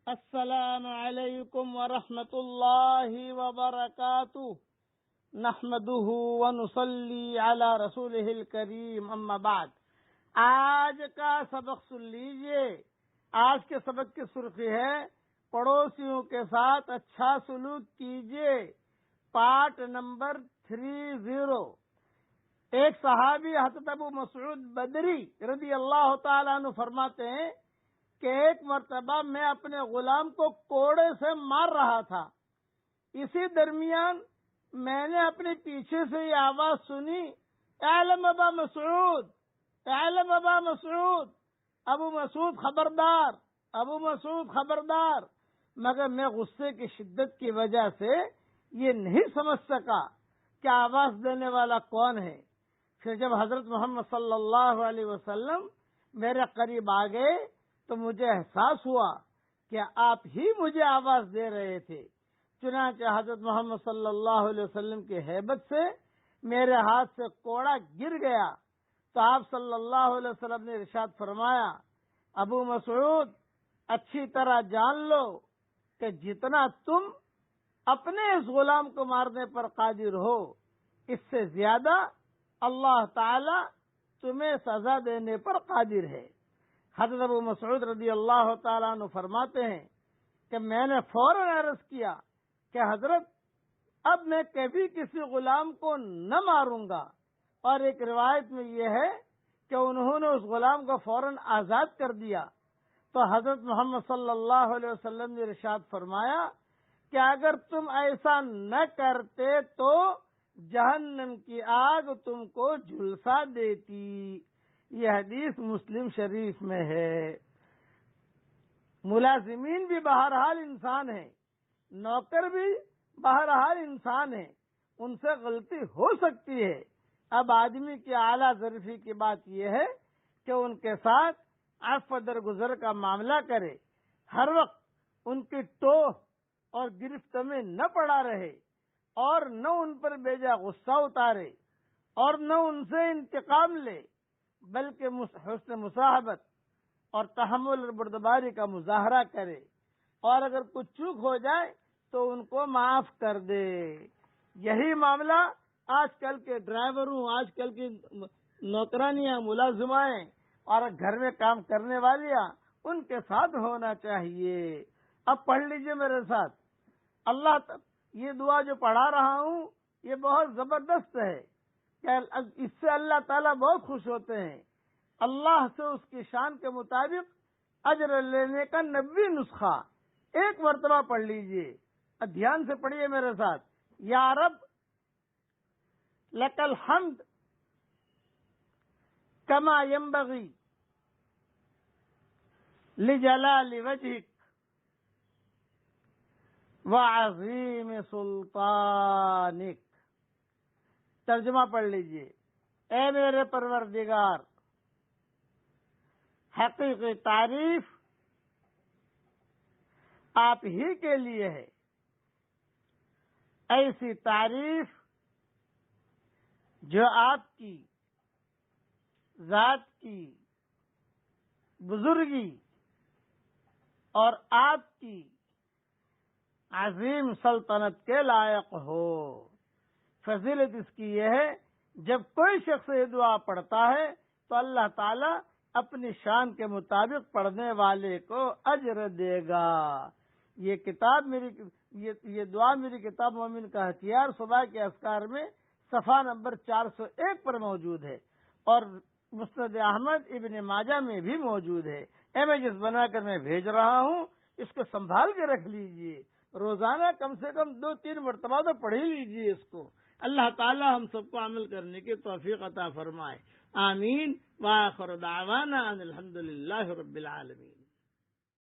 السلام علیکم ورحمۃ اللہ وبرکاتہ نحمده ونصلی علی رسولہ الکریم اما بعد۔ آج کا سبق سن لیجئے۔ آج کے سبق کی سرخی ہے پڑوسیوں کے ساتھ اچھا سلوک کیجئے، پارٹ نمبر 30۔ ایک صحابی حضرت ابو مسعود بدری رضی اللہ تعالیٰ عنہ فرماتے ہیں کہ ایک مرتبہ میں اپنے غلام کو کوڑے سے مار رہا تھا۔ اسی درمیان میں نے اپنے پیچھے سے یہ آواز سنی، اعلم ابا مسعود، اعلم ابا مسعود، ابو مسعود خبردار، ابو مسعود خبردار۔ مگر میں غصے کی شدت کی وجہ سے یہ نہیں سمجھ سکا کہ آواز دینے والا کون ہے۔ پھر جب حضرت محمد صلی اللہ علیہ وسلم میرے قریب آ گئے تو مجھے احساس ہوا کہ آپ ہی مجھے آواز دے رہے تھے۔ چنانچہ حضرت محمد صلی اللہ علیہ وسلم کی ہیبت سے میرے ہاتھ سے کوڑا گر گیا تو آپ صلی اللہ علیہ وسلم نے ارشاد فرمایا، ابو مسعود اچھی طرح جان لو کہ جتنا تم اپنے اس غلام کو مارنے پر قادر ہو، اس سے زیادہ اللہ تعالی تمہیں سزا دینے پر قادر ہے۔ حضرت ابو مسعود رضی اللہ تعالیٰ عنہ فرماتے ہیں کہ میں نے فوراً عرض کیا کہ حضرت اب میں کبھی کسی غلام کو نہ ماروں گا، اور ایک روایت میں یہ ہے کہ انہوں نے اس غلام کو فوراً آزاد کر دیا تو حضرت محمد صلی اللہ علیہ وسلم نے ارشاد فرمایا کہ اگر تم ایسا نہ کرتے تو جہنم کی آگ تم کو جھلسا دیتی۔ یہ حدیث مسلم شریف میں ہے۔ ملازمین بھی بہرحال انسان ہیں، نوکر بھی بہرحال انسان ہیں، ان سے غلطی ہو سکتی ہے۔ اب آدمی کی اعلیٰ ظرفی کی بات یہ ہے کہ ان کے ساتھ عفو درگزر کا معاملہ کرے، ہر وقت ان کی ٹوہ اور گرفت میں نہ پڑا رہے، اور نہ ان پر بیجا غصہ اتارے، اور نہ ان سے انتقام لے، بلکہ حسن مصاحبت اور تحمل اور بردباری کا مظاہرہ کرے، اور اگر کچھ چوک ہو جائے تو ان کو معاف کر دے۔ یہی معاملہ آج کل کے ڈرائیوروں، آج کل کی نوکرانیاں، ملازمائیں اور گھر میں کام کرنے والیاں، ان کے ساتھ ہونا چاہیے۔ اب پڑھ لیجئے میرے ساتھ، یہ دعا جو پڑھا رہا ہوں یہ بہت زبردست ہے کہ اس سے اللہ تعالیٰ بہت خوش ہوتے ہیں۔ اللہ سے اس کی شان کے مطابق اجر لینے کا 90 نسخہ ایک مرتبہ پڑھ لیجئے۔ دھیان سے پڑھیے میرے ساتھ، یا رب لک الحمد کما ینبغی لجلال وجہک وعظیم سلطانک۔ ترجمہ پڑھ لیجئے، اے میرے پروردگار، حقیقی تعریف آپ ہی کے لیے ہے، ایسی تعریف جو آپ کی ذات کی بزرگی اور آپ کی عظیم سلطنت کے لائق ہو۔ فضیلت اس کی یہ ہے، جب کوئی شخص یہ دعا پڑھتا ہے تو اللہ تعالی اپنی شان کے مطابق پڑھنے والے کو اجر دے گا۔ یہ دعا میری کتاب مومن کا ہتھیار صبح کے اذکار میں صفحہ نمبر 401 پر موجود ہے، اور مسند احمد ابن ماجہ میں بھی موجود ہے۔ امیجز بنا کر میں بھیج رہا ہوں، اس کو سنبھال کے رکھ لیجئے، روزانہ کم سے کم 2-3 مرتبہ تو پڑھ ہی لیجئے اس کو۔ اللہ تعالی ہم سب کو عمل کرنے کی توفیق عطا فرمائے، آمین۔ وآخر دعوانا ان الحمد للہ رب العالمین۔